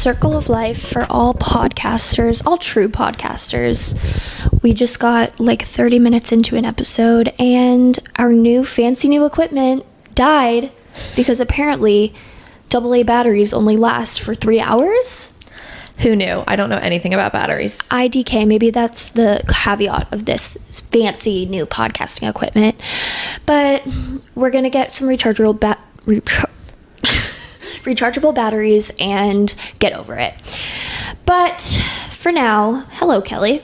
circle of life for all podcasters, all true podcasters. We just got like 30 minutes into an episode and our fancy new equipment died because apparently AA batteries only last for 3 hours. Who knew? I don't know anything about batteries. IDK, maybe that's the caveat of this fancy new podcasting equipment. But we're going to get some rechargeable batteries and get over it. But for now, hello, Kelly.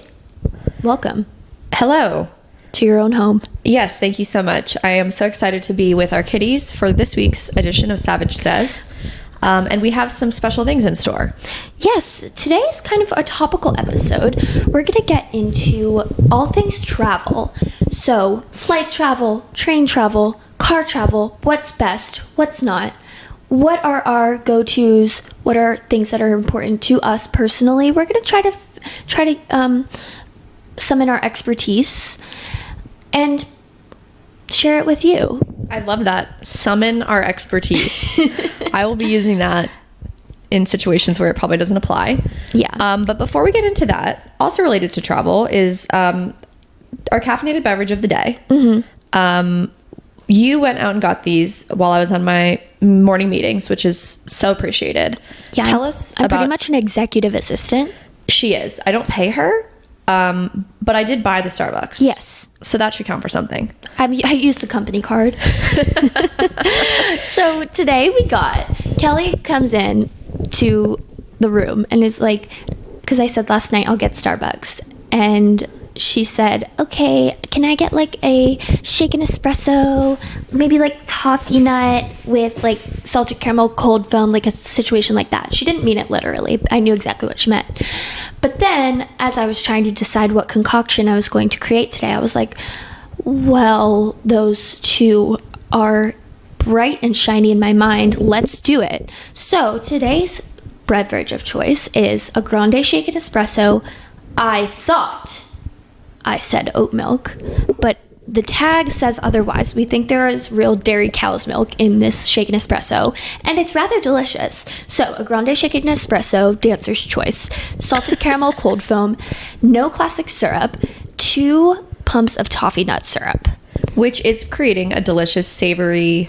Welcome. Hello. To your own home. Yes, thank you so much. I am so excited to be with our kitties for this week's edition of Savage Says. And we have some special things in store. Yes, today is kind of a topical episode. We're going to get into all things travel. So, flight travel, train travel, car travel, what's best, what's not. What are our go-tos? What are things that are important to us personally? We're going to try to summon our expertise and share it with you. I love that. Summon our expertise. I will be using that in situations where it probably doesn't apply. Yeah. But before we get into that, also related to travel is our caffeinated beverage of the day. Mm-hmm. You went out and got these while I was on my morning meetings, which is so appreciated. Yeah. Tell us I'm about... pretty much an executive assistant. She is. I don't pay her. But I did buy the Starbucks. Yes. So that should count for something. I used the company card. So today Kelly comes in to the room and is like, because I said last night I'll get Starbucks. And she said, okay, can I get like a shaken espresso, maybe like toffee nut with like salted caramel cold foam, like a situation like that. She didn't mean it literally. I knew exactly what she meant. But then as I was trying to decide what concoction I was going to create today, I was like, well, those two are bright and shiny in my mind. Let's do it. So today's beverage of choice is a grande shaken espresso. I said oat milk, but the tag says otherwise. We think there is real dairy cow's milk in this shaken espresso, and it's rather delicious. So, a grande shaken espresso, dancer's choice, salted caramel cold foam, no classic syrup, 2 pumps of toffee nut syrup. Which is creating a delicious, savory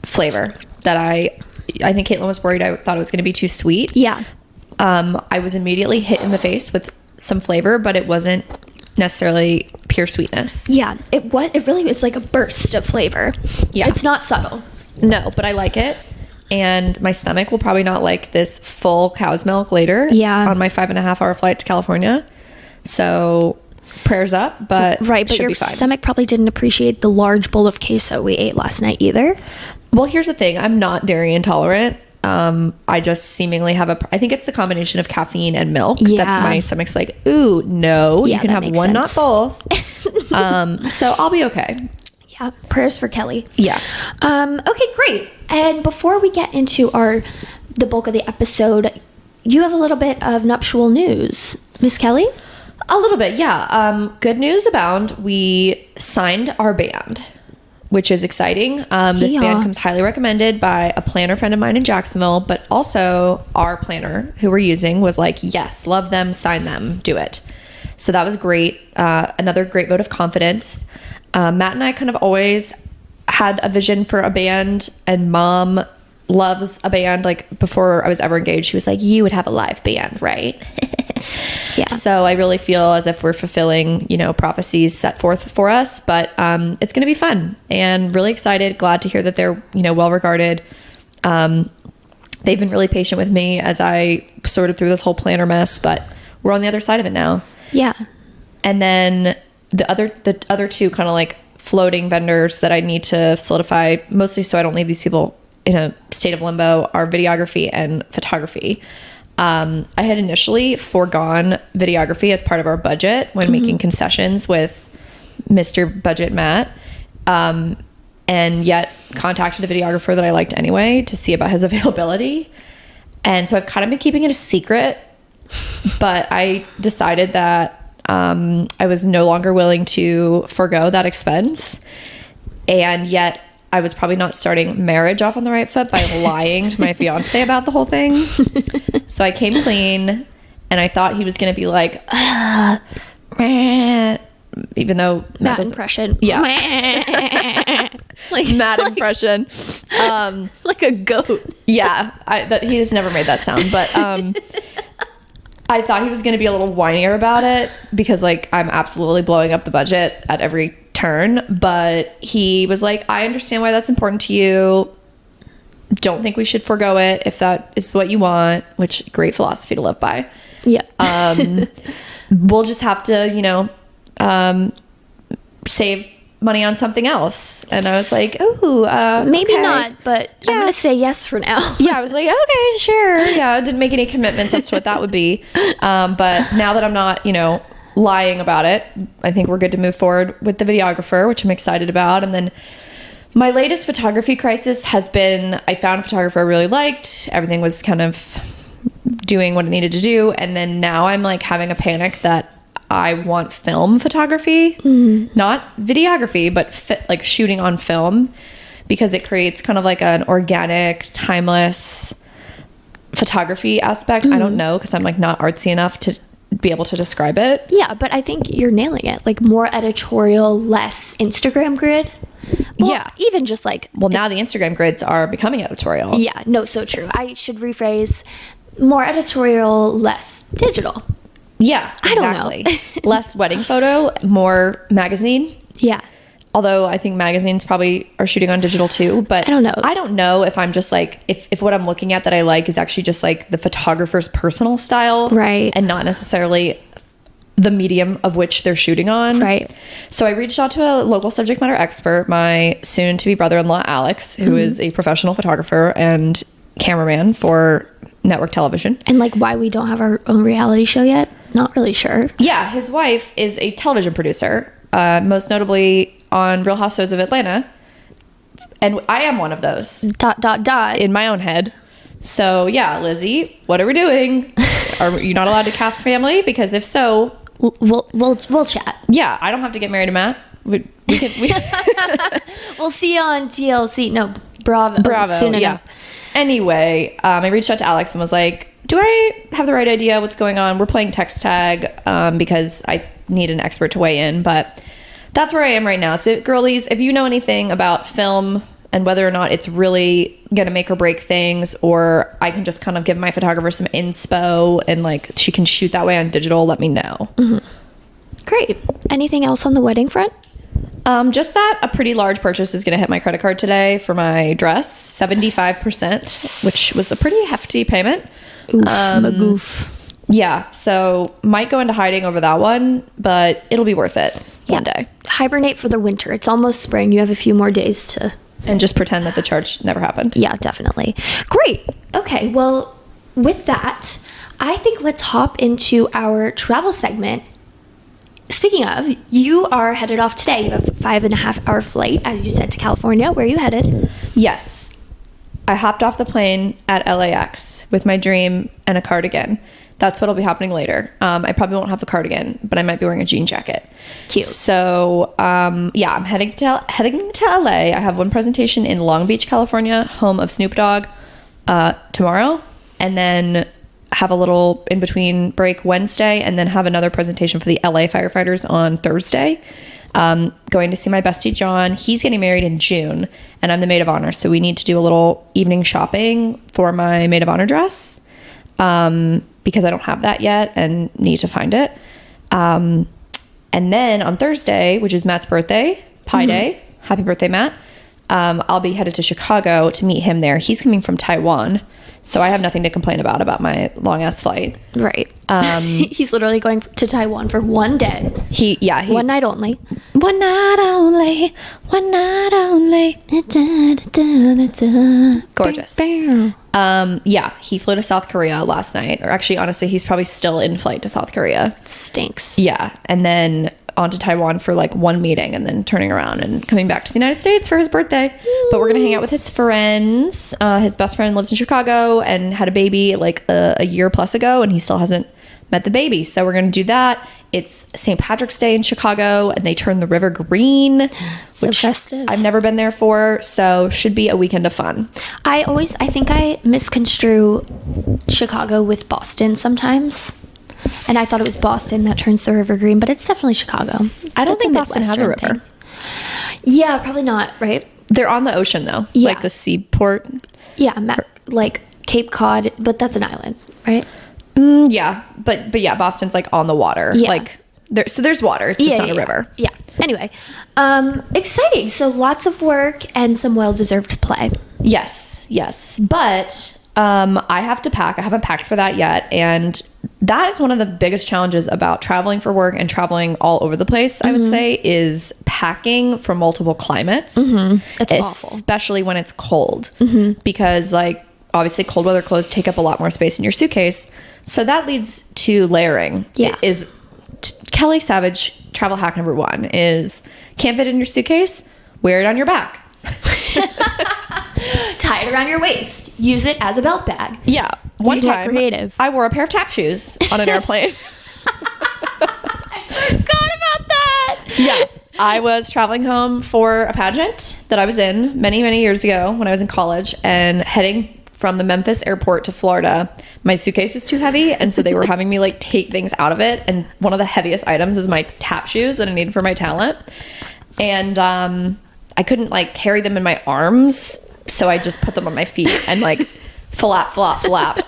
flavor that I think Caitlyn was worried I thought it was going to be too sweet. Yeah. I was immediately hit in the face with some flavor, but it wasn't necessarily pure sweetness. Yeah, it really was like a burst of flavor. Yeah. It's not subtle. No, but I like it. And my stomach will probably not like this full cow's milk later. Yeah. On my 5.5 hour flight to California. So prayers up, but right, but your stomach probably didn't appreciate the large bowl of queso we ate last night either. Well, here's the thing. I'm not dairy intolerant. I just seemingly have I think it's the combination of caffeine and milk that my stomach's like, ooh, no, you can have one, not both. So I'll be okay. Yeah. Prayers for Kelly. Yeah. Okay, great. And before we get into the bulk of the episode, you have a little bit of nuptial news, Miss Kelly? A little bit, yeah. Good news abound. We signed our band, which is exciting. This band comes highly recommended by a planner friend of mine in Jacksonville, but also our planner who we're using was like, yes, love them, sign them, do it. So that was great. Another great vote of confidence. Matt and I kind of always had a vision for a band, and Mom loves a band. Like before I was ever engaged, she was like, you would have a live band, right? Yeah. So I really feel as if we're fulfilling, prophecies set forth for us, but it's going to be fun and really excited. Glad to hear that they're, well regarded. They've been really patient with me as I sorted through this whole planner mess, but we're on the other side of it now. Yeah. And then the other two kind of like floating vendors that I need to solidify, mostly so I don't leave these people in a state of limbo, are videography and photography. I had initially foregone videography as part of our budget when making concessions with Mr. Budget Matt, and yet contacted a videographer that I liked anyway to see about his availability. And so I've kind of been keeping it a secret, but I decided that I was no longer willing to forego that expense. And yet I was probably not starting marriage off on the right foot by lying to my fiance about the whole thing. So I came clean, and I thought he was going to be like, even though Matt impression. Yeah. Like Matt impression. Like a goat. Yeah. He has never made that sound, but I thought he was going to be a little whinier about it because like I'm absolutely blowing up the budget at every turn, but he was like, I understand why that's important to you. Don't think we should forego it if that is what you want, which great philosophy to live by. Yeah. We'll just have to, you know, save money on something else. And I was like, maybe okay. not, but Yeah. I'm gonna say yes for now. Yeah, I was like, okay, sure. Yeah, I didn't make any commitments as to what that would be. But now that I'm not, you know, lying about it, I think we're good to move forward with the videographer, which I'm excited about. And then my latest photography crisis has been, I found a photographer I really liked. Everything was kind of doing what it needed to do. And then now I'm like having a panic that I want film photography, not videography, but like shooting on film, because it creates kind of like an organic, timeless photography aspect. I don't know, because I'm like not artsy enough to be able to describe it. Yeah, but I think you're nailing it. Like more editorial, less Instagram grid. Well, Yeah. Even just like, Well, now the Instagram grids are becoming editorial. yeah, no, so true. I should rephrase more editorial, less digital. Yeah, I don't know. exactly. Less wedding photo, more magazine. Yeah. Although I think magazines probably are shooting on digital too, but I don't know. I don't know if I'm just like, if what I'm looking at that I like is actually just like the photographer's personal style. Right. And not necessarily the medium of which they're shooting on. Right. So I reached out to a local subject matter expert, my soon to be brother-in-law, Alex, who is a professional photographer and cameraman for network television. And like why we don't have our own reality show yet? Not really sure. Yeah, his wife is a television producer, most notably on Real Housewives of Atlanta. And I am one of those in my own head. So yeah, Lizzie, what are we doing? Are you not allowed to cast family? Because if so, We'll chat. yeah, I don't have to get married to Matt. We We'll see you on TLC. No, Bravo. Soon yeah. enough. Anyway, I reached out to Alex and was like, do I have the right idea? What's going on? We're playing text tag because I need an expert to weigh in, but that's where I am right now. So girlies, if you know anything about film and whether or not it's really going to make or break things, or I can just kind of give my photographer some inspo and like she can shoot that way on digital, let me know. Great. Anything else on the wedding front? Just that a pretty large purchase is going to hit my credit card today for my dress, 75%, which was a pretty hefty payment. Oof, magoof. Yeah, so might go into hiding over that one, but it'll be worth it one day. Hibernate for the winter. It's almost spring. You have a few more days to... And just pretend that the charge never happened. Yeah, definitely. Great. Okay, well, with that, I think let's hop into our travel segment. Speaking of, you are headed off today. You have a 5.5-hour flight, as you said, to California. Where are you headed? Yes. I hopped off the plane at LAX with my dream and a cardigan. That's what'll be happening later. I probably won't have a cardigan, but I might be wearing a jean jacket. Cute. So, yeah, I'm heading to LA. I have one presentation in Long Beach, California, home of Snoop Dogg, tomorrow, and then have a little in between break Wednesday, and then have another presentation for the LA firefighters on Thursday. Going to see my bestie John. He's getting married in June, and I'm the maid of honor, so we need to do a little evening shopping for my maid of honor dress, because I don't have that yet and need to find it. And then on Thursday, which is Matt's birthday, Pi Day, happy birthday, Matt, I'll be headed to Chicago to meet him there. He's coming from Taiwan, so I have nothing to complain about my long ass flight. Right. He's literally going to Taiwan for one day. One night only. One night only. One night only. Gorgeous. Yeah, he flew to South Korea last night. Or actually, honestly, he's probably still in flight to South Korea. Stinks. Yeah. And then on to Taiwan for like one meeting and then turning around and coming back to the United States for his birthday. But we're gonna hang out with his friends. His best friend lives in Chicago and had a baby like a year plus ago, and he still hasn't met the baby. So we're gonna do that. It's St. Patrick's Day in Chicago, and they turn the river green, So which festive. I've never been there for, so should be a weekend of fun. I think I misconstrue Chicago with Boston sometimes. And I thought it was Boston that turns the river green, but it's definitely Chicago. I don't That's think Boston has a Midwestern river. thing. Yeah, probably not, right? They're on the ocean though, Yeah. like the seaport. Yeah, like Cape Cod, but that's an island, right? Yeah, but yeah, Boston's like on the water. Yeah. Like there's water. It's just not a river. Yeah. Anyway, exciting. So lots of work and some well-deserved play. Yes. But I have to pack. I haven't packed for that yet, and that is one of the biggest challenges about traveling for work and traveling all over the place. I would say is packing for multiple climates. That's awful. Especially when it's cold, because like obviously cold weather clothes take up a lot more space in your suitcase. So that leads to layering. Yeah. Kelly Savage travel hack number 1 is can't fit in your suitcase, wear it on your back. Tie it around your waist. Use it as a belt bag. Yeah. One Get time creative. I wore a pair of tap shoes on an airplane. Forgot about that. Yeah. I was traveling home for a pageant that I was in many, many years ago when I was in college, and heading from the Memphis airport to Florida, my suitcase was too heavy, and so they were having me like take things out of it, and one of the heaviest items was my tap shoes that I needed for my talent, and I couldn't like carry them in my arms, so I just put them on my feet and like flap all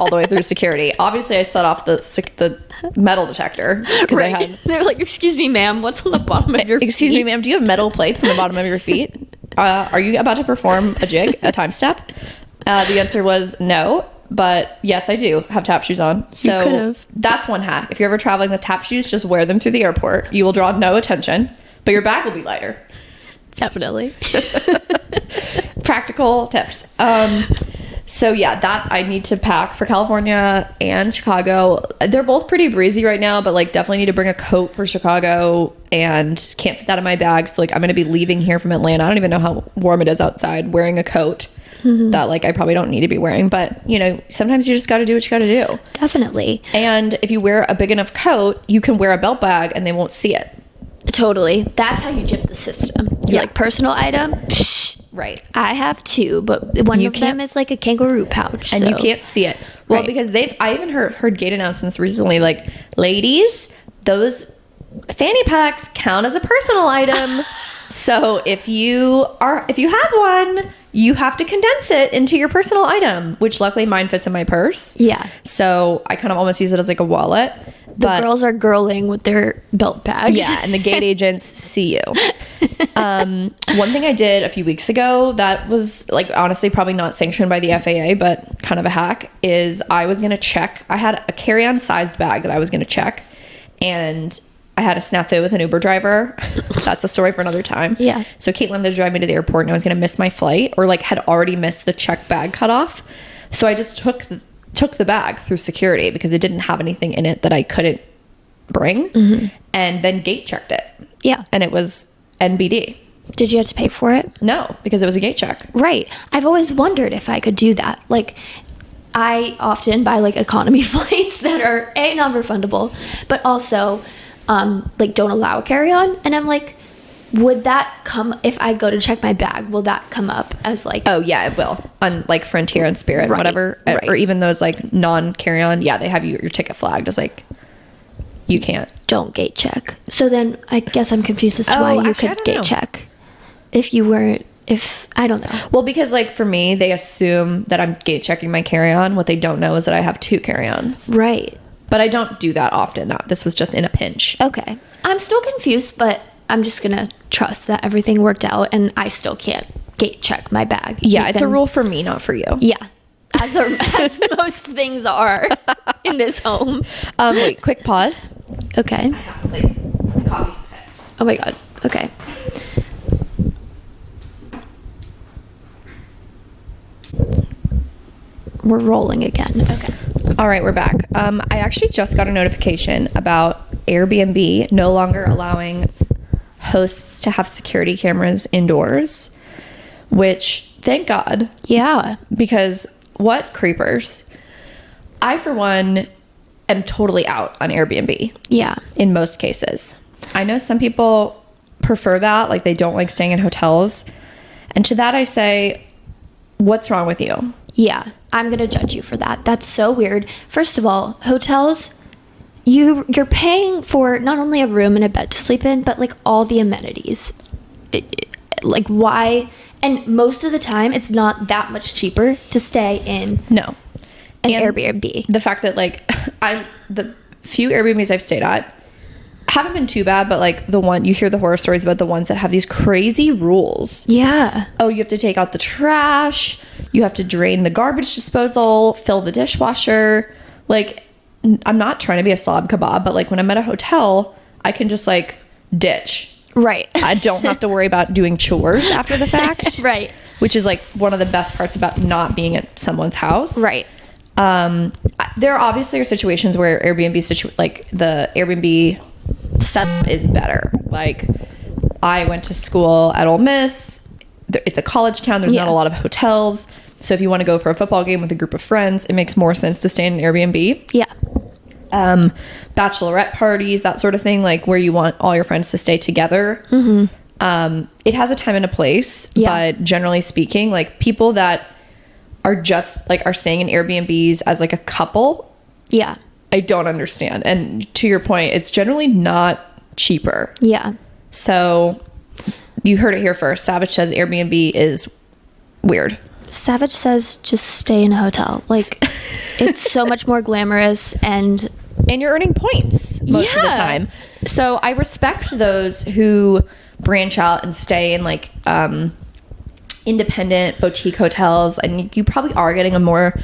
the way through security. Obviously I set off the metal detector because I had They're like, excuse me, ma'am, what's on the bottom of your excuse feet? me ma'am, do you have metal plates on the bottom of your feet? Are you about to perform a jig, a time step? The answer was no, but yes, I do have tap shoes on. So could've. that's one hack. If you're ever traveling with tap shoes, just wear them through the airport. You will draw no attention, but your bag will be lighter. Definitely. Practical tips. So yeah, that I need to pack for California and Chicago. They're both pretty breezy right now, but like definitely need to bring a coat for Chicago, and can't fit that in my bag. So like I'm going to be leaving here from Atlanta. I don't even know how warm it is outside, wearing a coat that like I probably don't need to be wearing, but you know, sometimes you just got to do what you got to do. Definitely. And if you wear a big enough coat, you can wear a belt bag and they won't see it. Totally. That's how you jip the system. You're Yeah. like, personal item? Psh, Right. I have 2, but one You of them can't- is like a kangaroo pouch. And so. you can't see it. Well, Right. because I even heard Cait announcements recently, like, ladies, those fanny packs count as a personal item. So if you have one, you have to condense it into your personal item, which luckily mine fits in my purse. Yeah. So I kind of almost use it as like a wallet. The girls are girling with their belt bags. Yeah, and the gate agents see you. One thing I did a few weeks ago that was like honestly probably not sanctioned by the FAA, but kind of a hack, is I was going to check. I had a carry-on sized bag that I was going to check, and I had a snafu with an Uber driver. That's a story for another time. Yeah. So Caitlyn had to drive me to the airport, and I was going to miss my flight, or like had already missed the check bag cutoff. So I just took the bag through security because it didn't have anything in it that I couldn't bring, and then gate checked it. Yeah. And it was NBD. Did you have to pay for it? No, because it was a gate check. Right. I've always wondered if I could do that. Like, I often buy like economy flights that are non-refundable, but also like don't allow a carry-on. And I'm like, would that come if I go to check my bag? Will that come up as like? Oh yeah, it will on like Frontier and Spirit, Right, whatever, right. or even those like non-carry-on. Yeah, they have your ticket flagged as like you can't. Don't gate check. So then I guess I'm confused as to why you actually, I could don't gate know. check if you weren't. If I don't know. Well, because like for me, they assume that I'm gate checking my carry-on. What they don't know is that I have 2 carry-ons. Right. But I don't do that often. This was just in a pinch. Okay. I'm still confused, but I'm just gonna trust that everything worked out, and I still can't gate check my bag. Yeah, it's a Even- rule for me, not for you. Yeah, as most things are in this home. Wait, quick pause. Okay. Like coffee set. Oh my god. Okay. We're rolling again. Okay. All right, we're back. I actually just got a notification about Airbnb no longer allowing hosts to have security cameras indoors, which thank God. Yeah. Because what creepers. I, for one, am totally out on Airbnb. Yeah. In most cases. I know some people prefer that, like they don't like staying in hotels. And to that I say, what's wrong with you? Yeah, I'm gonna judge you for that. That's so weird. First of all, hotels, you're paying for not only a room and a bed to sleep in, but like all the amenities. Like why? And most of the time, it's not that much cheaper to stay in No. an And Airbnb. the fact that like the few Airbnbs I've stayed at haven't been too bad, but like the one, you hear the horror stories about the ones that have these crazy rules. Yeah. Oh, you have to take out the trash, you have to drain the garbage disposal, fill the dishwasher. Like, I'm not trying to be a slob kebab, but like when I'm at a hotel, I can just like ditch. Right. I don't have to worry about doing chores after the fact. Right. Which is like one of the best parts about not being at someone's house. Right. There obviously are situations where like the Airbnb setup is better. Like, I went to school at Ole Miss. It's a college town. There's not a lot of hotels. So if you want to go for a football game with a group of friends, it makes more sense to stay in an Airbnb. Yeah. Bachelorette parties, that sort of thing, like where you want all your friends to stay together. Mm-hmm. It has a time and a place, but generally speaking, like people that are just like are staying in Airbnbs as like a couple. Yeah. I don't understand. And to your point, it's generally not cheaper. Yeah. So you heard it here first. Savage says Airbnb is weird. Savage says just stay in a hotel. Like, it's so much more glamorous and you're earning points most of the time. So I respect those who branch out and stay in like independent boutique hotels, and you probably are getting a more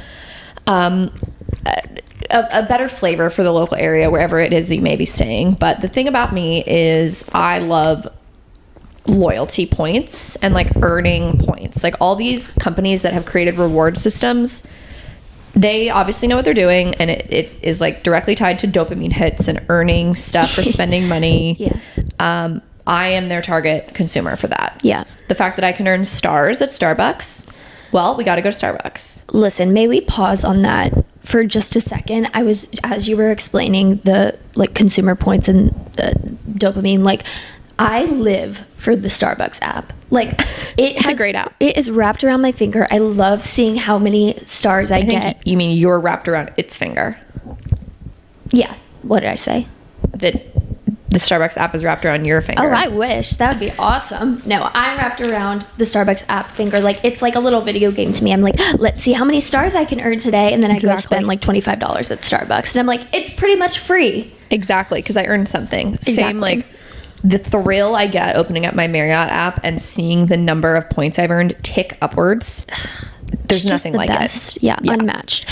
a better flavor for the local area wherever it is that you may be staying. But the thing about me is I love loyalty points and like earning points. Like all these companies that have created reward systems, they obviously know what they're doing, and it is like directly tied to dopamine hits and earning stuff for spending money. Yeah. I am their target consumer for that. Yeah. The fact that I can earn stars at Starbucks, well, we got to go to Starbucks. Listen, may we pause on that for just a second? As you were explaining the like consumer points and dopamine, like I live for the Starbucks app. Like it's a great app. It is wrapped around my finger. I love seeing how many stars I get. You mean you're wrapped around its finger? Yeah. What did I say? That the Starbucks app is wrapped around your finger. Oh, I wish. That would be awesome. No, I'm wrapped around the Starbucks app finger. Like, it's like a little video game to me. I'm like, let's see how many stars I can earn today. And then I go spend like $25 at Starbucks. And I'm like, it's pretty much free. Exactly, because I earned something. Exactly. Same, like, the thrill I get opening up my Marriott app and seeing the number of points I've earned tick upwards. There's nothing like it. Yeah, unmatched.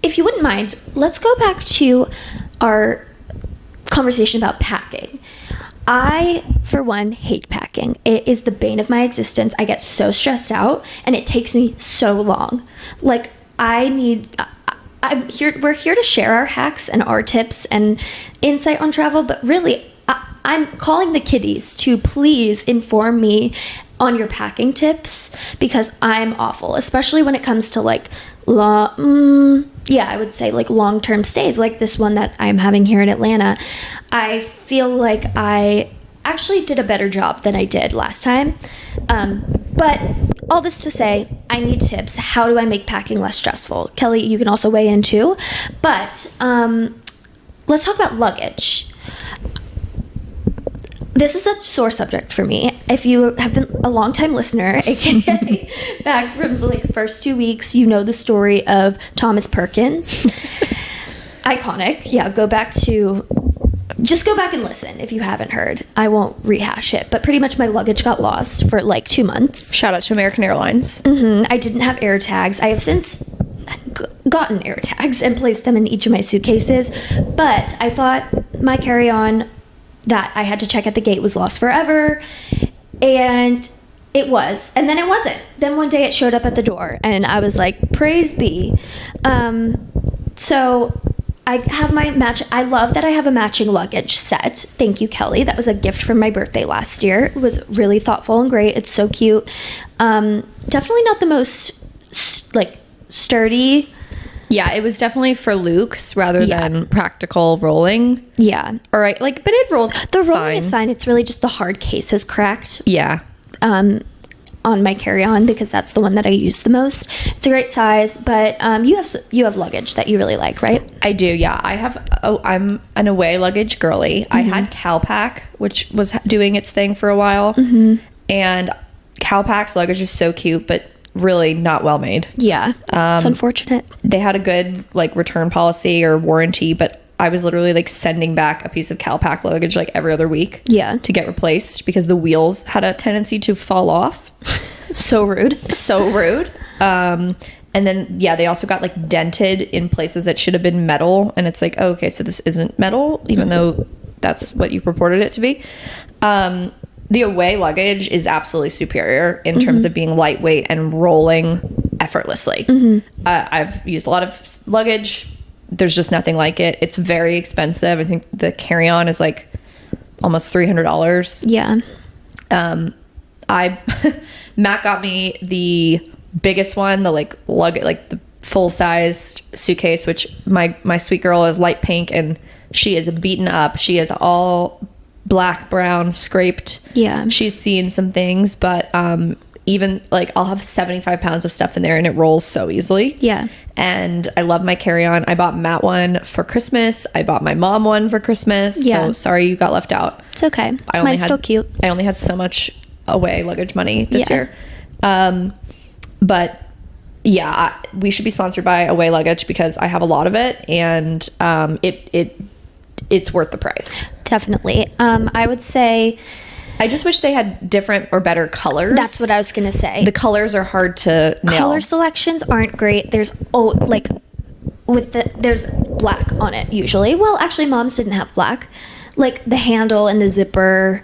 If you wouldn't mind, let's go back to our conversation about packing. I, for one, hate packing. It is the bane of my existence. I get so stressed out, and it takes me so long. Like, we're here to share our hacks and our tips and insight on travel, but really, I'm calling the kiddies to please inform me on your packing tips, because I'm awful, especially when it comes to like I would say like long-term stays like this one that I'm having here in Atlanta. I feel like I actually did a better job than I did last time. But all this to say, I need tips. How do I make packing less stressful? Kelly, you can also weigh in too. But let's talk about luggage. This is a sore subject for me. If you have been a long-time listener, aka back from the first 2 weeks, you know the story of Thomas Perkins. Iconic. Yeah, go back and listen if you haven't heard. I won't rehash it, but pretty much my luggage got lost for like 2 months. Shout out to American Airlines. Mm-hmm. I didn't have air tags. I have since gotten air tags and placed them in each of my suitcases, but I thought my carry-on that I had to check at the gate was lost forever, and it was, and then it wasn't. Then one day it showed up at the door, and I was like, praise be. So I have my match. I love that I have a matching luggage set. Thank you, Kelly. That was a gift from my birthday last year. It was really thoughtful and great. It's so cute. Definitely not the most sturdy. Yeah, it was definitely for Luke's rather than practical rolling. Yeah. All right, like, but it rolls. The rolling is fine. It's really just the hard case is cracked. Yeah. On my carry-on because that's the one that I use the most. It's a great size, but you have luggage that you really like, right? I do. Yeah, I'm an away luggage girly. I had Calpac, which was doing its thing for a while, and Calpac's luggage is so cute, but really not well made. Yeah, it's unfortunate. They had a good like return policy or warranty, but I was literally like sending back a piece of Calpac luggage like every other week. Yeah. To get replaced because the wheels had a tendency to fall off. So rude. So rude. And then they also got like dented in places that should have been metal, and it's like, oh, okay, so this isn't metal, even though that's what you purported it to be. The away luggage is absolutely superior in terms of being lightweight and rolling effortlessly. I've used a lot of luggage. There's just nothing like it. It's very expensive. I think the carry-on is like almost $300. Yeah. Matt got me the biggest one, the like luggage, like the full-sized suitcase, which my sweet girl is light pink and she is beaten up. She is all black, brown, scraped. Yeah. She's seen some things, but even like I'll have 75 pounds of stuff in there and it rolls so easily. Yeah. And I love my carry-on. I bought Matt one for Christmas. I bought my mom one for Christmas. Yeah. So sorry you got left out. It's okay. Mine's still cute. I only had so much away luggage money this year. But yeah, we should be sponsored by Away Luggage because I have a lot of it and it's worth the price. Definitely. I would say I just wish they had different or better colors. that's what I was gonna say. The colors are hard to nail. Color selections aren't great. There's there's black on it usually. Well, actually, mom's didn't have black. Like the handle and the zipper.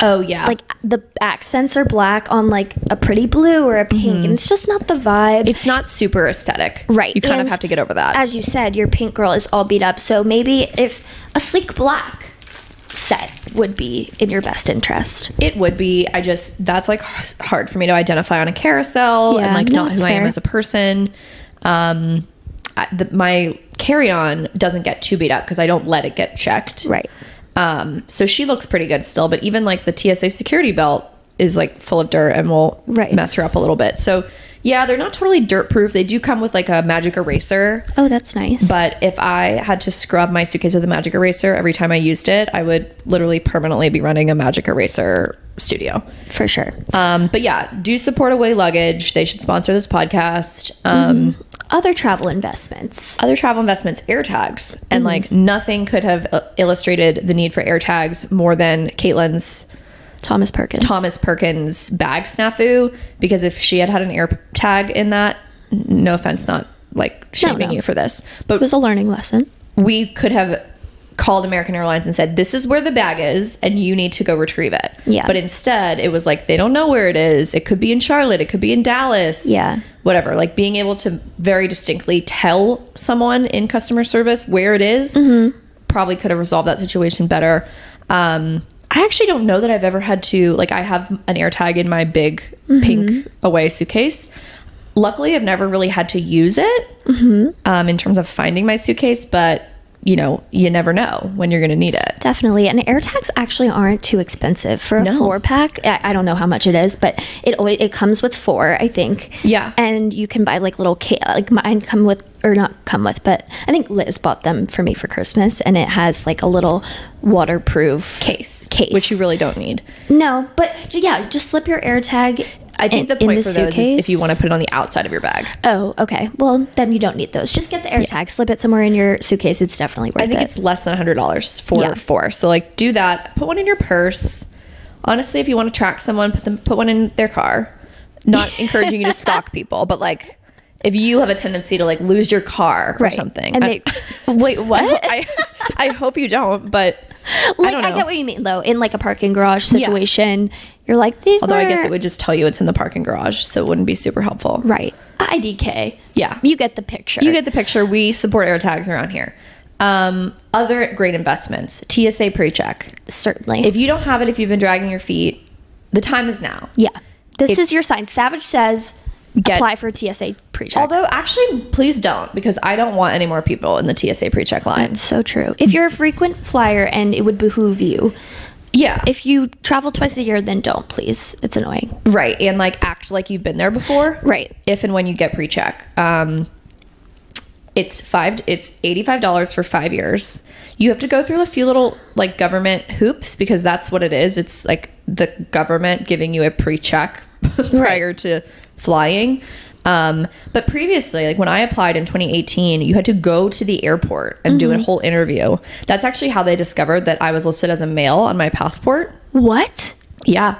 Oh yeah. Like the accents are black on like a pretty blue or a pink, and it's just not the vibe. It's not super aesthetic. Right. You kind And of have to get over that. As you said, your pink girl is all beat up. So maybe if a sleek black set would be in your best interest. It would be. That's like hard for me to identify on a carousel and like not who I am as a person. My carry-on doesn't get too beat up because I don't let it get checked. Right. So she looks pretty good still, but even like the TSA security belt is like full of dirt and will mess her up a little bit. So yeah, they're not totally dirt proof. They do come with like a magic eraser. Oh, that's nice. But if I had to scrub my suitcase with a magic eraser every time I used it, I would literally permanently be running a magic eraser studio. For sure. But yeah, do support Away Luggage. They should sponsor this podcast. Other travel investments, AirTags. And like nothing could have illustrated the need for AirTags more than Caitlyn's Thomas Perkins bag snafu, because if she had an AirTag in that, no offense, not like shaming you for this, but it was a learning lesson. We could have called American Airlines and said, this is where the bag is and you need to go retrieve it. Yeah. But instead it was like, they don't know where it is. It could be in Charlotte. It could be in Dallas. Yeah. Whatever. Like being able to very distinctly tell someone in customer service where it is probably could have resolved that situation better. I actually don't know that I've ever had to, like, I have an AirTag in my big pink Away suitcase. Luckily, I've never really had to use it in terms of finding my suitcase, but you know, you never know when you're going to need it. Definitely. And AirTags actually aren't too expensive for a 4-pack. I don't know how much it is, but it comes with 4, I think. Yeah. And you can buy like little, like mine come with, or not come with, but I think Liz bought them for me for Christmas, and it has like a little waterproof case, which you really don't need. No, but yeah, just slip your AirTag. I think the point for those is if you want to put it on the outside of your bag. Oh, okay. Well, then you don't need those. Just get the AirTag, slip it somewhere in your suitcase. It's definitely worth it. I think it's less than $100 for 4. So like do that. Put one in your purse. Honestly, if you want to track someone, put one in their car. Not encouraging you to stalk people, but like if you have a tendency to like lose your car or something. And wait, what? I hope you don't, but like, I don't know. I get what you mean though. In like a parking garage situation, you're like, Although I guess it would just tell you it's in the parking garage, so it wouldn't be super helpful. Right. IDK. Yeah. You get the picture. We support AirTags around here. Other great investments, TSA pre-check. Certainly. If you don't have it, if you've been dragging your feet, the time is now. Yeah. This is your sign. Savage says apply for TSA pre-check. Although, actually, please don't, because I don't want any more people in the TSA pre-check line. That's so true. If you're a frequent flyer and it would behoove you. Yeah. If you travel twice a year, then don't, please. It's annoying. Right. And like act like you've been there before. Right. If and when you get pre-check. It's $85 for 5 years. You have to go through a few little like government hoops, because that's what it is. It's like the government giving you a pre-check prior to flying. But previously, like when I applied in 2018, you had to go to the airport and do a whole interview. That's actually how they discovered that I was listed as a male on my passport. What? Yeah.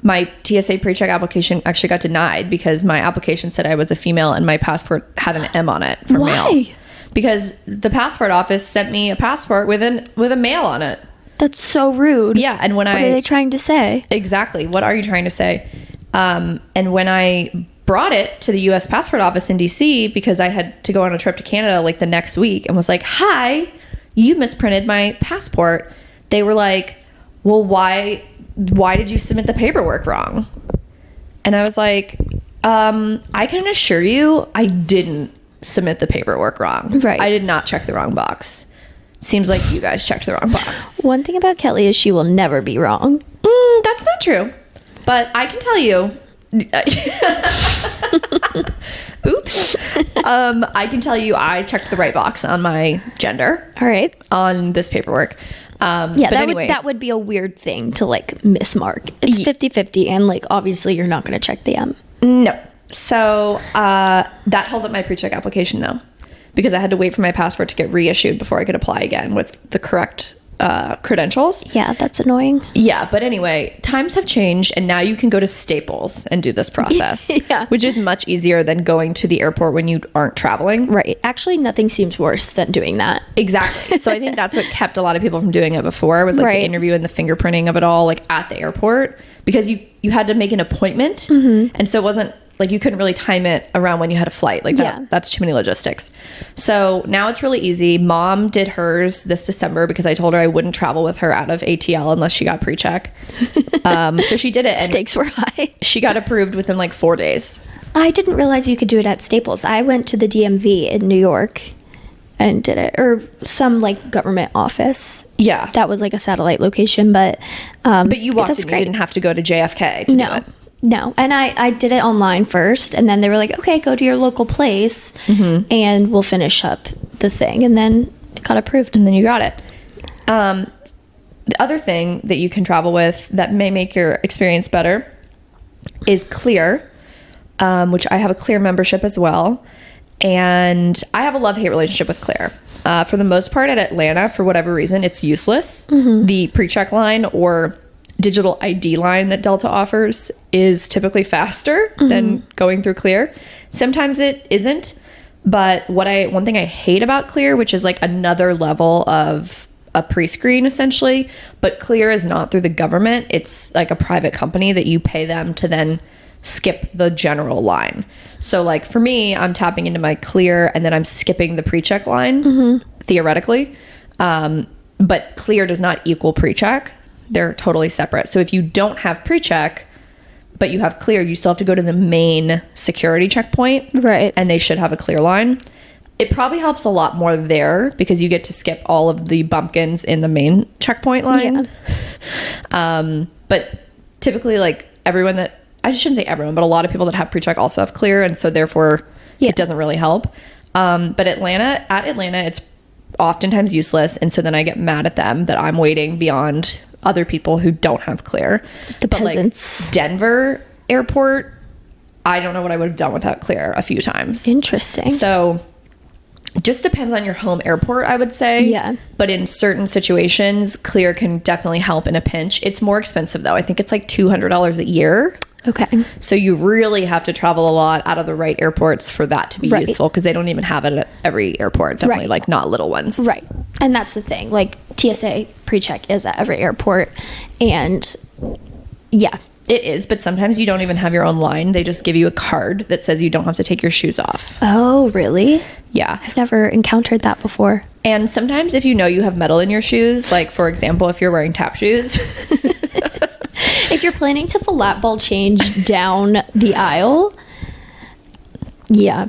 My TSA pre-check application actually got denied because my application said I was a female and my passport had an M on it for male. Why? Because the passport office sent me a passport with a male on it. That's so rude. Yeah, and when What are they trying to say? Exactly. What are you trying to say? And when I brought it to the U.S. passport office in D.C. because I had to go on a trip to Canada like the next week and was like, "Hi, you misprinted my passport." They were like, "Well, why did you submit the paperwork wrong?" And I was like, I can assure you I didn't submit the paperwork wrong. Right. I did not check the wrong box. Seems like you guys checked the wrong box. One thing about Kelly is she will never be wrong. That's not true. But I can tell you. Oops. I can tell you I checked the right box on my gender. All right. On this paperwork. Yeah, but that would be a weird thing to like mismark. It's 50-50 and like obviously you're not going to check the M. No. So that held up my pre-check application though, because I had to wait for my passport to get reissued before I could apply again with the correct credentials. Yeah, that's annoying. Yeah, but anyway, times have changed and now you can go to Staples and do this process, Yeah. which is much easier than going to the airport when you aren't traveling. Right. Actually, nothing seems worse than doing that. Exactly. So I think that's what kept a lot of people from doing it before, was like Right. the interview and the fingerprinting of it all, like at the airport, because you had to make an appointment. And so it wasn't like you couldn't really time it around when you had a flight. Like that, Yeah. that's too many logistics. So now it's really easy. Mom did hers this December because I told her I wouldn't travel with her out of ATL unless she got pre-check. So she did it. And Stakes were high. she got approved within like 4 days. I didn't realize you could do it at Staples. I went to the DMV in New York and did it, or some like government office. Yeah. That was like a satellite location, but But you walked in, you didn't have to go to JFK to do it. No. And I did it online first, and then they were like, okay, go to your local place and we'll finish up the thing. And then it got approved. And then you got it. The other thing that you can travel with that may make your experience better is Clear, which I have a Clear membership as well. And I have a love-hate relationship with Clear. For the most part at Atlanta, for whatever reason, it's useless. The pre-check line or digital ID line that Delta offers is typically faster than going through Clear. Sometimes it isn't, but one thing I hate about Clear, which is like another level of a pre-screen essentially, but Clear is not through the government. It's like a private company that you pay them to then skip the general line. So like for me, I'm tapping into my Clear and then I'm skipping the pre-check line theoretically. But Clear does not equal pre-check. They're totally separate. So if you don't have pre-check, but you have Clear, you still have to go to the main security checkpoint. Right. And they should have a Clear line. It probably helps a lot more there because you get to skip all of the bumpkins in the main checkpoint line. Yeah. But typically like I shouldn't say everyone, but a lot of people that have pre-check also have Clear. And so therefore it doesn't really help. But at Atlanta, it's oftentimes useless. And so then I get mad at them that I'm waiting beyond other people who don't have Clear. The peasants. Like Denver airport, I don't know what I would have done without Clear a few times. Interesting. So it just depends on your home airport, I would say. Yeah. But in certain situations, Clear can definitely help in a pinch. It's more expensive though. I think it's like $200 a year. Okay. So you really have to travel a lot out of the right airports for that to be useful, because they don't even have it at every airport. Definitely like not little ones. Right. And that's the thing. Like TSA pre-check is at every airport. And yeah. It is, but sometimes you don't even have your own line. They just give you a card that says you don't have to take your shoes off. Oh, really? Yeah. I've never encountered that before. And sometimes if you know you have metal in your shoes, like for example, if you're wearing tap shoes. If you're planning to flat ball change down the aisle, yeah.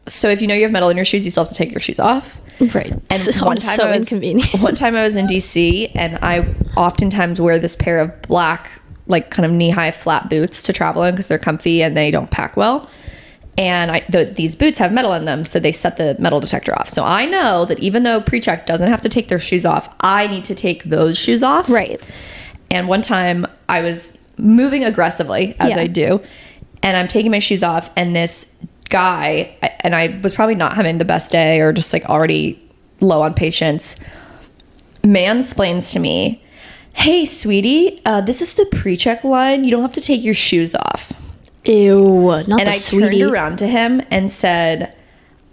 So if you know you have metal in your shoes, you still have to take your shoes off. Right. And one time inconvenient. One time I was in DC, and I oftentimes wear this pair of black, like kind of knee-high flat boots to travel in because they're comfy and they don't pack well. And these boots have metal in them, so they set the metal detector off. So I know that even though pre-check doesn't have to take their shoes off, I need to take those shoes off. Right. And one time I was moving aggressively, as I do, and I'm taking my shoes off, and this guy, and I was probably not having the best day or just like already low on patience, mansplains to me, "Hey, sweetie, this is the pre-check line. You don't have to take your shoes off." Ew, not and the I sweetie. turned around to him and said,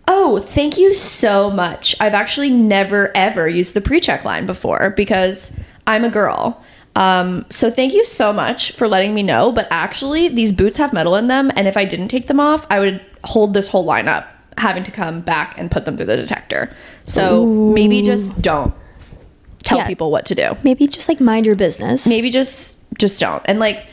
"Oh, thank you so much. I've actually never ever used the pre-check line before because I'm a girl. So thank you so much for letting me know. But actually, these boots have metal in them, and if I didn't take them off, I would hold this whole line up, having to come back and put them through the detector. So maybe just don't tell people what to do. Maybe just like mind your business. Maybe just don't." And like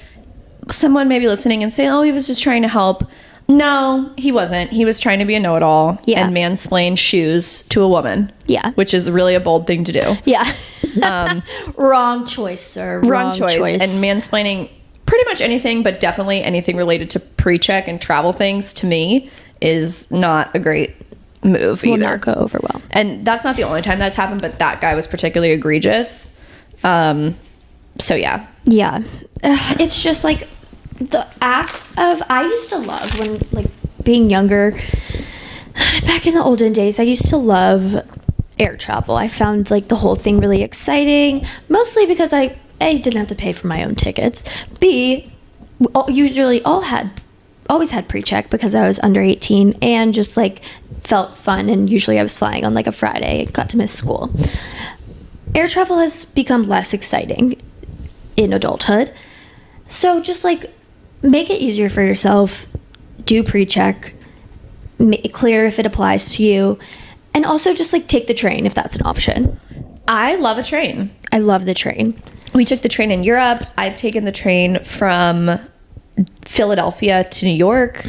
someone may be listening and say, "Oh, he was just trying to help." No, he wasn't. He was trying to be a know-it-all and mansplain shoes to a woman. Yeah. Which is really a bold thing to do. Yeah. Wrong choice, sir. Wrong choice. And mansplaining pretty much anything, but definitely anything related to pre-check and travel things, to me, is not a great move either. Will not go over well. And that's not the only time that's happened, but that guy was particularly egregious. So yeah. Yeah. It's just like the act of, I used to love when, like, being younger, back in the olden days, I used to love air travel. I found like the whole thing really exciting, mostly because A, didn't have to pay for my own tickets. B, usually always had pre-check because I was under 18 and just like felt fun, and usually I was flying on like a Friday and got to miss school. Air travel has become less exciting in adulthood. So just like make it easier for yourself, do pre-check, make it clear if it applies to you, and also just like take the train if that's an option. I love a train. I love the train. We took the train in Europe. I've taken the train from Philadelphia to New York.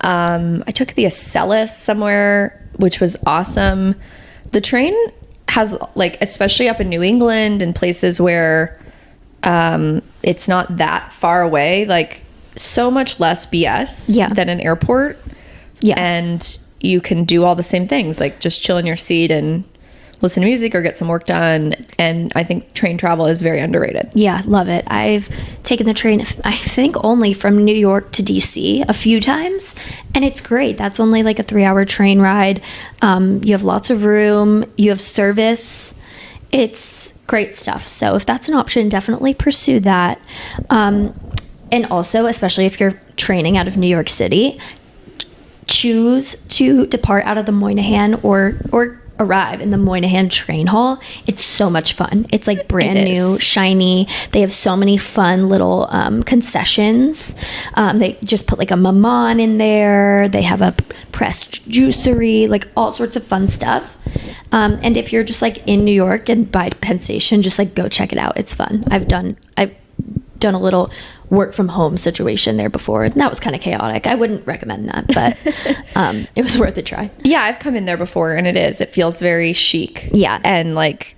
I took the Acellus somewhere, which was awesome. The train has, like, especially up in New England and places where it's not that far away, like so much less BS than an airport. Yeah. And you can do all the same things, like just chill in your seat and listen to music or get some work done. And I think train travel is very underrated. Yeah, love it. I've taken the train, I think, only from New York to DC a few times, and it's great. That's only like a 3-hour train ride. You have lots of room, you have service. It's great stuff. So if that's an option, definitely pursue that. And also, especially if you're training out of New York City, choose to depart out of the Moynihan or arrive in the Moynihan train hall. It's so much fun. It's like brand new, shiny. They have so many fun little concessions. They just put like a maman in there. They have a pressed juicery, like all sorts of fun stuff. And if you're just like in New York and by Penn Station, just like go check it out. It's fun. I've done a little work from home situation there before, and that was kind of chaotic. I wouldn't recommend that, but it was worth a try. Yeah, I've come in there before, and it feels very chic. Yeah. And like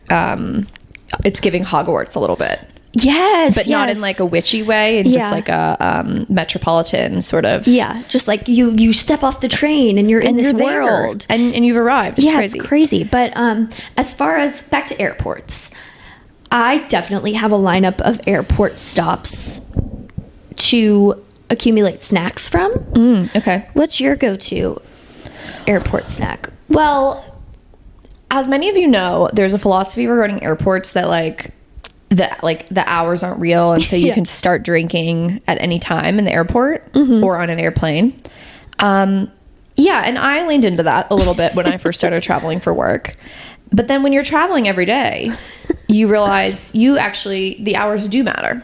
it's giving Hogwarts a little bit. Yes. But not in like a witchy way, and just like a metropolitan sort of. Yeah, just like you step off the train and you're in this world. And you've arrived. It's crazy. It's crazy. But as far as back to airports, I definitely have a lineup of airport stops to accumulate snacks from. Okay. What's your go-to airport snack? Well, as many of you know, there's a philosophy regarding airports that the hours aren't real, and so you can start drinking at any time in the airport or on an airplane. And I leaned into that a little bit when I first started traveling for work. But then when you're traveling every day, you realize the hours do matter.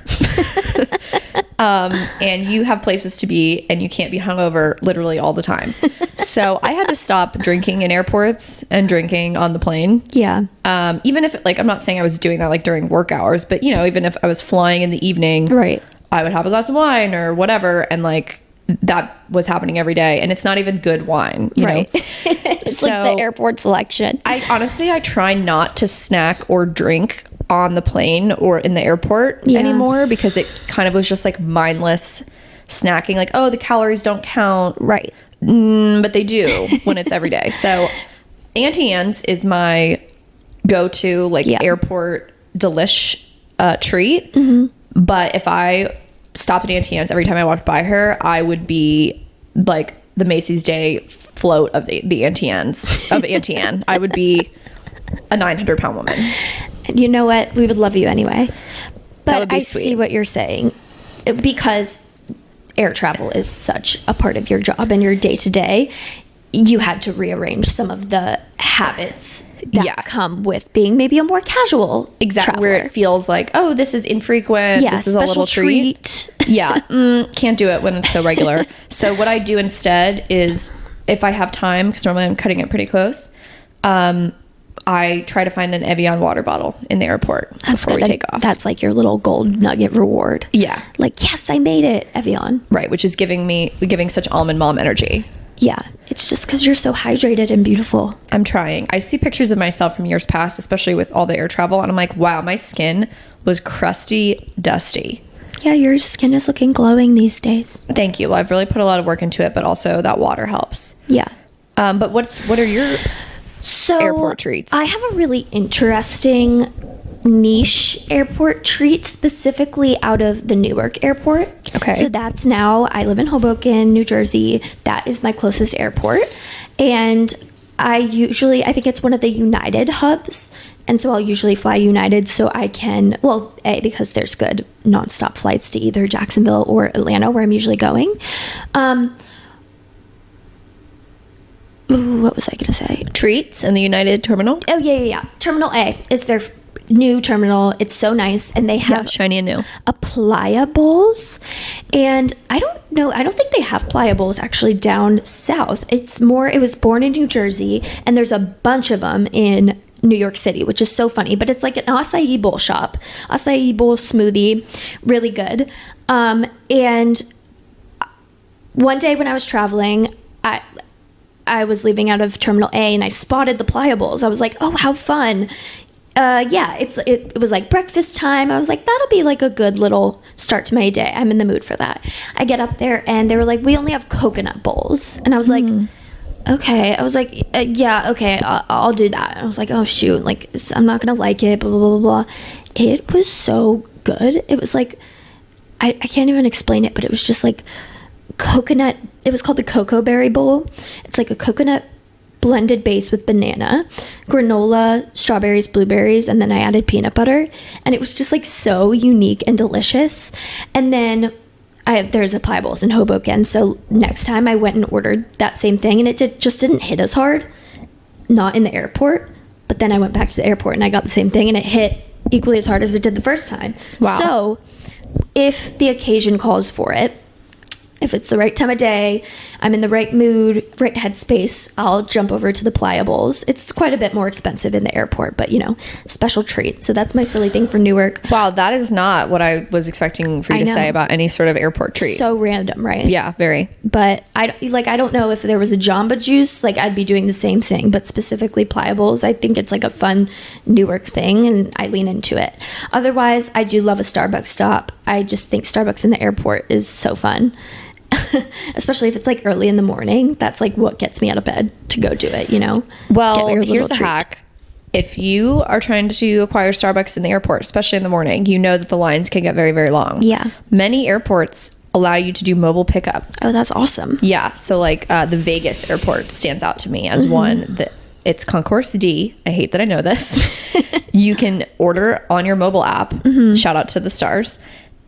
And you have places to be, and you can't be hungover literally all the time. So I had to stop drinking in airports and drinking on the plane. Yeah. Even if I'm not saying I was doing that like during work hours, but even if I was flying in the evening, Right. I would have a glass of wine or whatever. And like that was happening every day. And it's not even good wine, you know? It's so, like the airport selection. I try not to snack or drink on the plane or in the airport anymore, because it kind of was just like mindless snacking. Like, oh, the calories don't count. Right. But they do when it's every day. So Auntie Anne's is my go-to airport delish treat. Mm-hmm. But if I stopped at Auntie Anne's every time I walked by her, I would be like the Macy's Day float of the Auntie Anne's of Auntie Anne. I would be a 900-pound woman. And you know what? We would love you anyway. But That would be I sweet. see what you're saying, because air travel is such a part of your job and your day-to-day. You had to rearrange some of the habits that come with being maybe a more casual traveler. Where it feels like, oh, this is infrequent. Yeah, this is a little treat. Yeah. Can't do it when it's so regular. So what I do instead is, if I have time, because normally I'm cutting it pretty close, I try to find an Evian water bottle in the airport before we take off. That's like your little gold nugget reward. Yeah. Like, yes, I made it, Evian. Right, which is giving such almond mom energy. Yeah, it's just because you're so hydrated and beautiful. I'm trying. I see pictures of myself from years past, especially with all the air travel, and I'm like, wow, my skin was crusty, dusty. Yeah, your skin is looking glowing these days. Thank you. Well, I've really put a lot of work into it, but also that water helps. Yeah. But what are your airport treats? I have a really interesting niche airport treat, specifically out of the Newark airport. Okay. So I live in Hoboken, New Jersey. That is my closest airport. And I think it's one of the United hubs. And so I'll usually fly United so I can, because there's good nonstop flights to either Jacksonville or Atlanta, where I'm usually going. What was I going to say? Treats in the United terminal? Oh, yeah. Terminal A is their new terminal. It's so nice. And they have shiny and new. a playa bowls. And I don't think they have playa bowls actually down south. It was born in New Jersey, and there's a bunch of them in New York City, which is so funny. But it's like an acai bowl shop. Acai bowl smoothie. Really good. And one day when I was traveling, I was leaving out of Terminal A, and I spotted the playa bowls. I was like, oh, how fun. It was like breakfast time. I was like, that'll be like a good little start to my day. I'm in the mood for that. I get up there, and they were like, we only have coconut bowls. And I was like, okay. I was like, yeah, okay, I'll do that. And I was like, oh, shoot, like, I'm not going to like it, blah, blah, blah, blah. It was so good. It was like, I can't even explain it, but it was just like coconut. It was called the Cocoa Berry Bowl. It's like a coconut blended base with banana, granola, strawberries, blueberries, and then I added peanut butter. And it was just like so unique and delicious. And then there's a playa bowls in Hoboken. So next time I went and ordered that same thing, and it just didn't hit as hard. Not in the airport. But then I went back to the airport and I got the same thing, and it hit equally as hard as it did the first time. Wow. So if the occasion calls for it, if it's the right time of day, I'm in the right mood, right headspace, I'll jump over to the playa bowls. It's quite a bit more expensive in the airport, but special treat. So that's my silly thing for Newark. Wow, that is not what I was expecting for you to say about any sort of airport treat. So random, right? Yeah, very. But I don't know if there was a Jamba Juice, like I'd be doing the same thing, but specifically playa bowls, I think it's like a fun Newark thing, and I lean into it. Otherwise, I do love a Starbucks stop. I just think Starbucks in the airport is so fun. Especially if it's like early in the morning. That's like what gets me out of bed to go do it, Well, here's a hack. If you are trying to acquire Starbucks in the airport, especially in the morning, you know that the lines can get very, very long. Yeah. Many airports allow you to do mobile pickup. Oh, that's awesome. Yeah. So like the Vegas airport stands out to me as one that it's Concourse D. I hate that I know this. You can order on your mobile app. Shout out to the stars.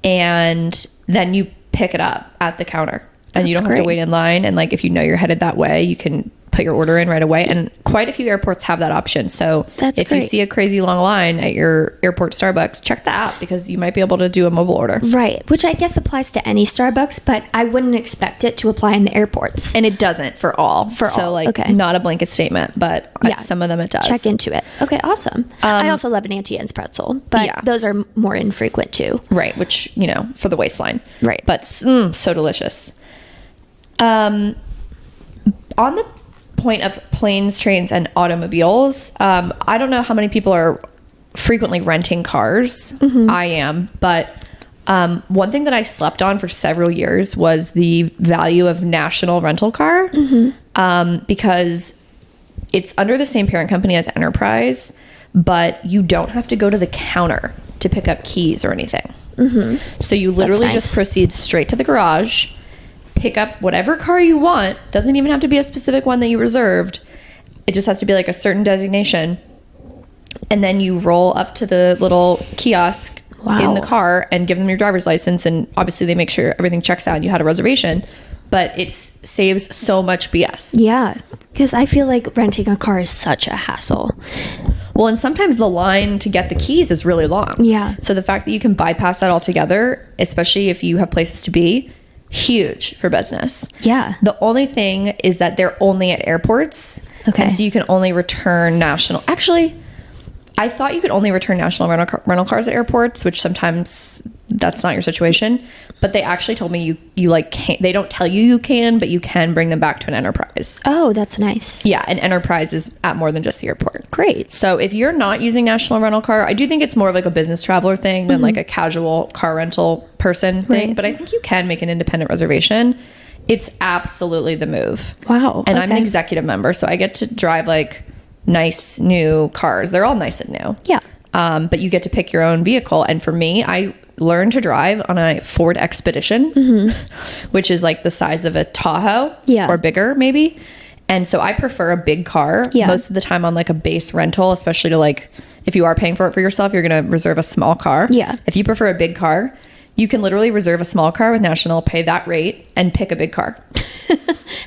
And then you pick it up at the counter, and you don't have to wait in line. And like, if you know you're headed that way, you can put your order in right away. And quite a few airports have that option. So That's if you great. see a crazy long line at your airport Starbucks, check the app because you might be able to do a mobile order. Right, which I guess applies to any Starbucks, but I wouldn't expect it to apply in the airports. And it doesn't for all. So all, like okay. not a blanket statement, but Yeah. at some of them it does. Check into it. Okay, awesome. I also love an Auntie Anne's pretzel, but Yeah. those are more infrequent too. Right, which, you know, for the waistline. Right. But so delicious. On the point of planes, trains, and automobiles, I don't know how many people are frequently renting cars. I am, but one thing that I slept on for several years was the value of national rental car, because it's under the same parent company as Enterprise, but you don't have to go to the counter to pick up keys or anything. So you literally nice. just proceed straight to the garage, pick up whatever car you want. Doesn't even have to be a specific one that you reserved. It just has to be like a certain designation. And then you roll up to the little kiosk in the car and give them your driver's license. And obviously they make sure everything checks out and you had a reservation. But it saves so much BS. Yeah, because I feel like renting a car is such a hassle. Well, and sometimes the line to get the keys is really long. Yeah. So the fact that you can bypass that altogether, especially if you have places to be, huge for business. Yeah. The only thing is that they're only at airports. Okay. And so you can only return national. Actually, I thought you could only return national rental cars at airports, which sometimes that's not your situation. But they actually told me you like can't. They don't tell you can, but you can bring them back to an Enterprise. Oh, that's nice. Yeah, an Enterprise is at more than just the airport. Great. So if you're not using national rental car, I do think it's more of like a business traveler thing than like a casual car rental person thing. Right. But I think you can make an independent reservation. It's absolutely the move. Wow. And I'm an okay. executive member, so I get to drive like nice new cars. They're all nice and new. Yeah. But you get to pick your own vehicle. And for me, I learned to drive on a Ford Expedition, which is like the size of a Tahoe or bigger maybe. And so I prefer a big car most of the time on like a base rental, especially to like, if you are paying for it for yourself, you're going to reserve a small car. Yeah. If you prefer a big car, you can literally reserve a small car with National, pay that rate and pick a big car.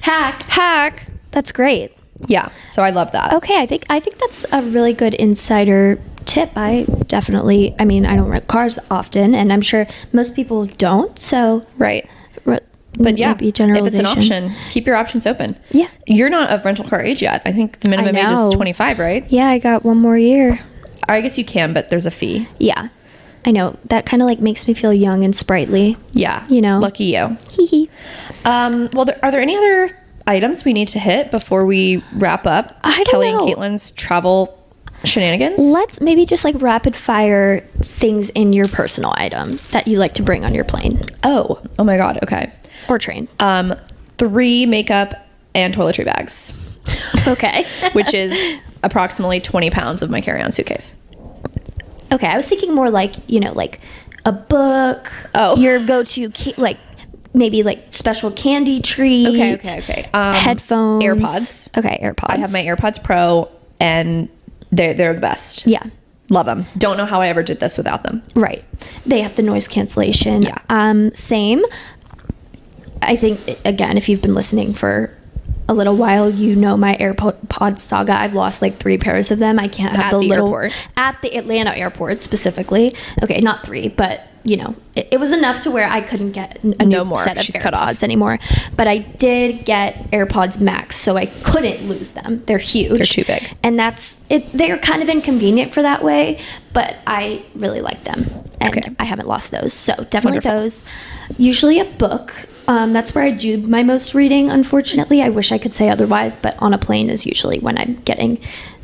Hack. That's great. Yeah. So I love that. Okay, I think that's a really good insider tip. I mean, I don't rent cars often, and I'm sure most people don't. So Right. But yeah, maybe if it's an generalization. option, keep your options open. Yeah. You're not of rental car age yet. I think the minimum age know. is 25, right? Yeah, I got one more year. I guess you can, but there's a fee. Yeah, I know. That kind of like makes me feel young and sprightly. Yeah. You know. Lucky you. Hee hee. Well, are there any other items we need to hit before we wrap up I don't Kelly know. and Caitlyn's travel shenanigans? Let's maybe just like rapid fire things in your personal item that you like to bring on your plane Oh my God. Okay. or train. 3 makeup and toiletry bags, Okay. which is approximately 20 pounds of my carry-on suitcase. Okay, I was thinking more like, like a book. Oh. Your go-to, like maybe like special candy treat. Okay. Headphones. AirPods. Okay, AirPods. I have my AirPods Pro and they're the best. Yeah. Love them. Don't know how I ever did this without them. Right. They have the noise cancellation. Yeah. Same. I think, again, if you've been listening for a little while, you know my AirPod saga. I've lost like 3 pairs of them. I can't have At the the little airport. at the Atlanta airport specifically. Okay, not 3, but it was enough to where I couldn't get a No new more. set of She's cut off. AirPods anymore. But I did get AirPods Max, so I couldn't lose them. They're huge. They're too big. And that's it. They're kind of inconvenient for that way, but I really like them, and Okay. I haven't lost those. So definitely Wonderful. those. Usually a book. That's where I do my most reading. Unfortunately, I wish I could say otherwise, but on a plane is usually when I'm getting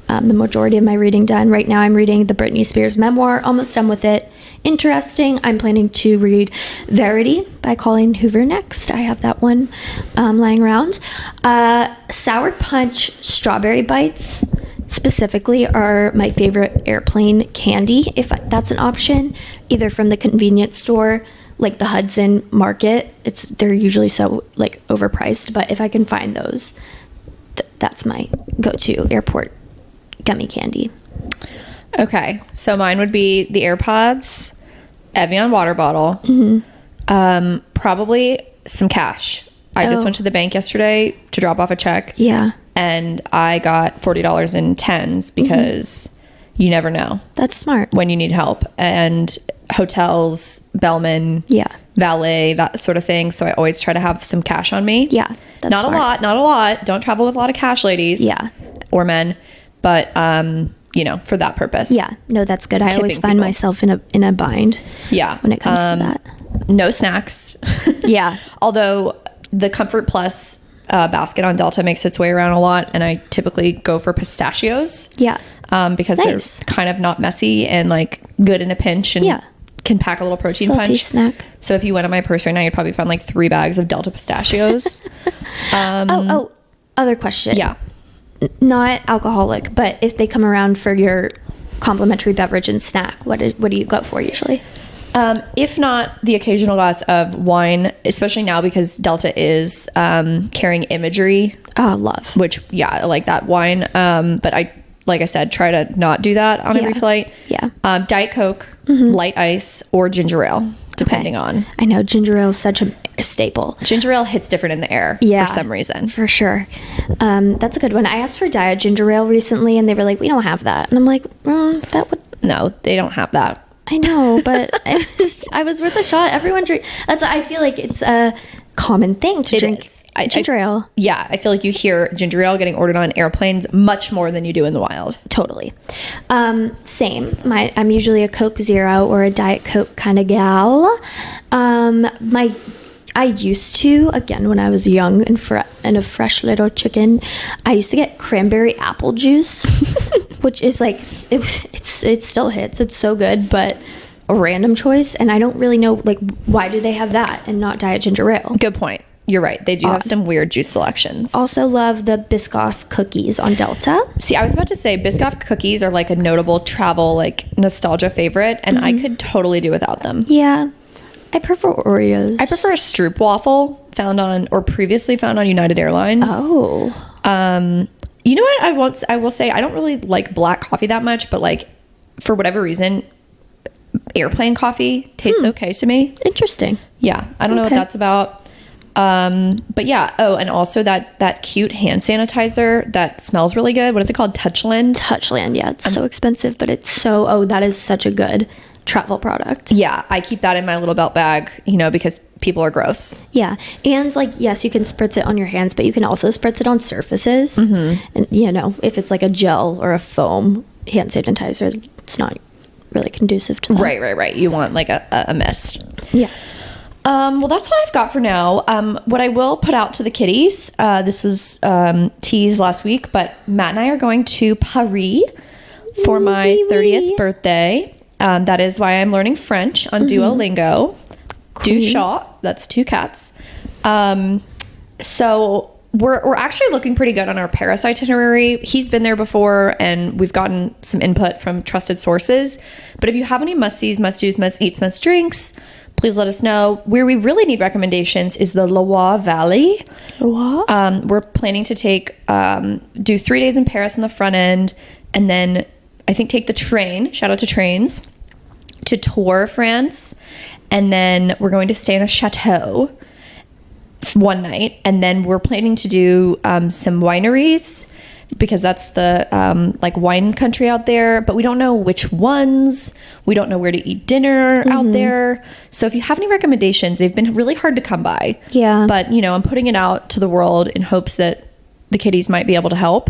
the majority of my reading done. Right now, I'm reading the Britney Spears memoir. Almost done with it. Interesting. I'm planning to read Verity by Colleen Hoover next. I have that one lying around. Sour Punch strawberry bites specifically are my favorite airplane candy, if that's an option, either from the convenience store like the Hudson Market. They're usually so like overpriced, but if I can find those, that's my go-to airport gummy candy. Okay. So mine would be the AirPods, Evian water bottle, probably some cash. I just Oh. went to the bank yesterday to drop off a check. Yeah. and I got $40 in tens because you never know That's smart. when you need help. And hotels, bellman, Yeah. valet, that sort of thing. So I always try to have some cash on me. Yeah. That's Not smart. a lot. Don't travel with a lot of cash, ladies. Yeah. Or men. But, for that purpose. Yeah. No, that's good. I always Tipping find people. myself in a bind. Yeah. When it comes to that. No snacks. Yeah. Although the Comfort Plus basket on Delta makes its way around a lot, and I typically go for pistachios. Yeah. Because Nice. they're kind of not messy and like good in a pinch and Yeah. can pack a little protein Salty punch. snack. So if you went on my purse right now, you'd probably find like 3 bags of Delta pistachios. Other question. Yeah. Not alcoholic, but if they come around for your complimentary beverage and snack, what do you go for usually? If not the occasional glass of wine, especially now because Delta is carrying imagery, Oh, love. which, yeah, I like that wine. But I, like I said, try to not do that on every flight. Yeah. Diet Coke, light ice, or ginger ale, depending on. I know ginger ale is such a staple. Ginger ale hits different in the air Yeah. for some reason. For sure. That's a good one. I asked for diet ginger ale recently and they were like, we don't have that. And I'm like, that would... No, they don't have that. I know, but I was worth a shot. Everyone drink. I feel like it's a common thing to It drink is. ginger ale. Yeah, I feel like you hear ginger ale getting ordered on airplanes much more than you do in the wild. Totally. Same. I'm usually a Coke Zero or a Diet Coke kind of gal. I used to, again, when I was young and a fresh little chicken, I used to get cranberry apple juice, which is like, it still hits. It's so good, but a random choice. And I don't really know, like, why do they have that and not Diet Ginger Ale? Good point. You're right. They do have some weird juice selections. Also love the Biscoff cookies on Delta. See, I was about to say Biscoff cookies are like a notable travel, like nostalgia favorite, and I could totally do without them. Yeah. I prefer Oreos. I prefer a Stroop waffle previously found on United Airlines. Oh. You know what? I will say I don't really like black coffee that much, but like for whatever reason, airplane coffee tastes okay to me. Interesting. Yeah, I don't know what Okay. that's about. But yeah. Oh, and also that cute hand sanitizer that smells really good. What is it called? Touchland. Touchland, yeah, it's so expensive, but that is such a good travel product. Yeah, I keep that in my little belt bag, because people are gross. Yeah, and like, yes, you can spritz it on your hands, but you can also spritz it on surfaces. And if it's like a gel or a foam hand sanitizer, it's not really conducive to that. Right. You want like a mist. Yeah. Well, that's all I've got for now. What I will put out to the kiddies, this was teased last week, but Matt and I are going to Paris for my 30th birthday. That is why I'm learning French on Duolingo. Du chat, that's 2 cats. So we're actually looking pretty good on our Paris itinerary. He's been there before, and we've gotten some input from trusted sources. But if you have any must-sees, must-dos, must-eats, must-drinks, please let us know. Where we really need recommendations is the Loire Valley. Loire? We're planning to do 3 days in Paris on the front end, and then I think take the train, shout out to trains, to Tours, France. And then we're going to stay in a chateau one night. And then we're planning to do some wineries, because that's the like wine country out there, but we don't know which ones. We don't know where to eat dinner out there. So if you have any recommendations, they've been really hard to come by. Yeah. But I'm putting it out to the world in hopes that the kiddies might be able to help.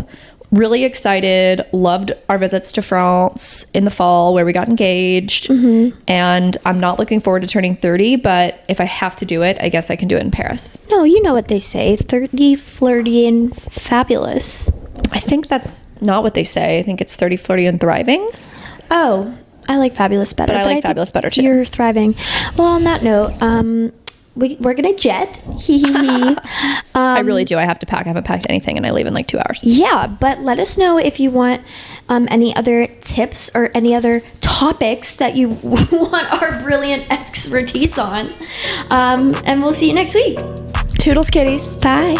Really excited. Loved our visits to France in the fall where we got engaged. And I'm not looking forward to turning 30, but if I have to do it, I guess I can do it in Paris. No, you know what they say, 30, flirty, and fabulous. I think that's not what they say. I think it's 30, flirty, and thriving. Oh, I like fabulous better. But I like think fabulous better, too. You're thriving. Well, on that note, we're gonna jet. I really do. I have to pack. I haven't packed anything, and I leave in like 2 hours. Yeah, but let us know if you want any other tips or any other topics that you want our brilliant expertise on. And we'll see you next week. Toodles, kitties. Bye.